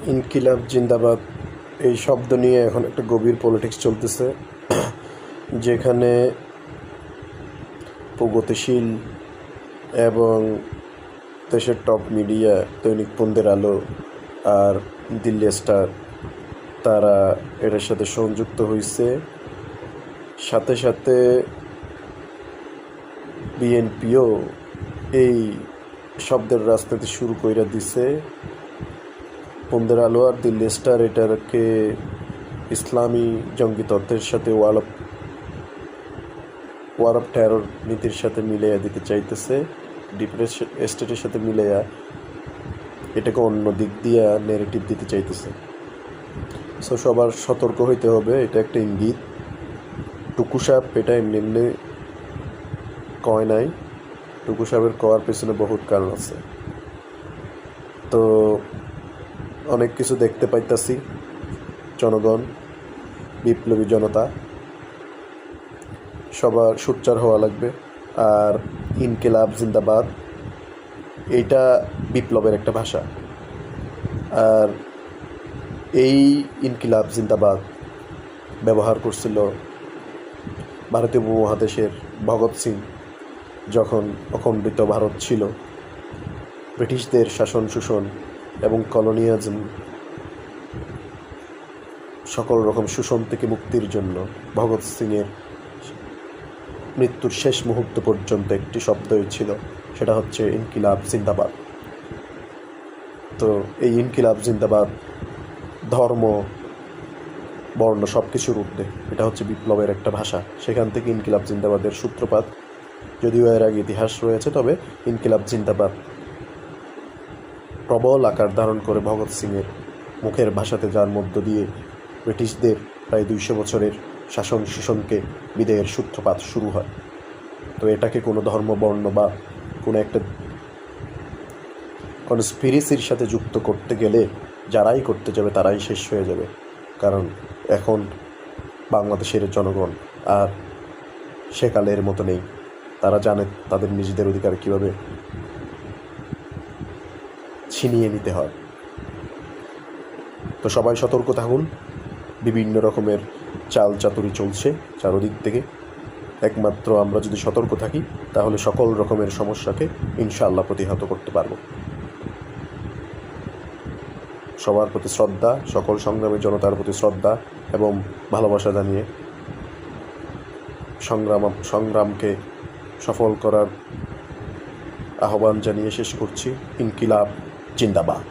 ইনকিলাব জিন্দাবাদ এই শব্দ নিয়ে এখন একটা গভীর পলিটিক্স চলতেছে, যেখানে প্রগতিশীল এবং দেশের টপ মিডিয়া দৈনিক পন্দের আলো আর দিল্লি স্টার তারা এটার সাথে সংযুক্ত হয়েছে। সাথে সাথে বিএনপিও এই শব্দের রাজনীতি শুরু কইরা দিছে। পন্দের আলো আর দিল্লি স্টার এটাকে ইসলামী জঙ্গি তত্ত্বের সাথে ওয়ার অফ টেরর নীতির সাথে মিলাইয়া দিতে চাইতেছে, ডিপ্রেস স্টেটের সাথে মিলাইয়া এটাকে অন্য দিক দিয়া নেগেটিভ দিতে চাইতেছে। সো সবার সতর্ক হইতে হবে, এটা একটা ইঙ্গিত। টুকু সাহেব এটা এমনি এমনি কয় নাই, টুকু সাহেবের কওয়ার পেছনে বহুত কারণ আছে। তো অনেক কিছু দেখতে পাইতাছি, জনগণ, বিপ্লবী জনতা সবার সোচ্চার হওয়া লাগবে। আর ইনকিলাব জিন্দাবাদ এইটা বিপ্লবের একটা ভাষা। আর এই ইনকিলাব জিন্দাবাদ ব্যবহার করছিল ভারতীয় উপমহাদেশের ভগৎ সিং যখন অখণ্ডিত ভারত ছিল, ব্রিটিশদের শাসন শোষণ এবং কলোনিয়ালিজম সকল রকম শোষণ থেকে মুক্তির জন্য ভগৎ সিংয়ের মৃত্যুর শেষ মুহূর্ত পর্যন্ত একটি শব্দই ছিল, সেটা হচ্ছে ইনকিলাব জিন্দাবাদ। তো এই ইনকিলাব জিন্দাবাদ ধর্ম, বর্ণ সব কিছুর ঊর্ধ্বে, এটা হচ্ছে বিপ্লবের একটা ভাষা। সেখান থেকে ইনকিলাব জিন্দাবাদের সূত্রপাত, যদিও এর আগে ইতিহাস রয়েছে, তবে ইনকিলাব জিন্দাবাদ প্রবল আকার ধারণ করে ভগৎ সিংয়ের মুখের ভাষাতে, যার মধ্য দিয়ে ব্রিটিশদের প্রায় 200 বছরের শাসন শোষণকে বিদায়ের সূত্রপাত শুরু হয়। তো এটাকে কোনো ধর্ম, বর্ণ বা কোনো একটা কনস্পিরেসির সাথে যুক্ত করতে গেলে যারাই করতে যাবে তারাই শেষ হয়ে যাবে। কারণ এখন বাংলাদেশের জনগণ আর সেকালের মতো নেই, তারা জানে তাদের নিজেদের অধিকার কীভাবে ছিনিয়ে নিতে হয়। তো সবাই সতর্ক থাকুন, বিভিন্ন রকমের চাল চাতুরি চলছে চারদিক থেকে। একমাত্র আমরা যদি সতর্ক থাকি তাহলে সকল রকমের সমস্যাকে ইনশাআল্লাহ প্রতিহত করতে পারব। সবার প্রতি শ্রদ্ধা, সকল সংগ্রামী জনতার প্রতি শ্রদ্ধা এবং ভালোবাসা জানিয়ে সংগ্রামকে সফল করার আহ্বান জানিয়ে শেষ করছি। ইনকিলাব জিন্দাবাদ।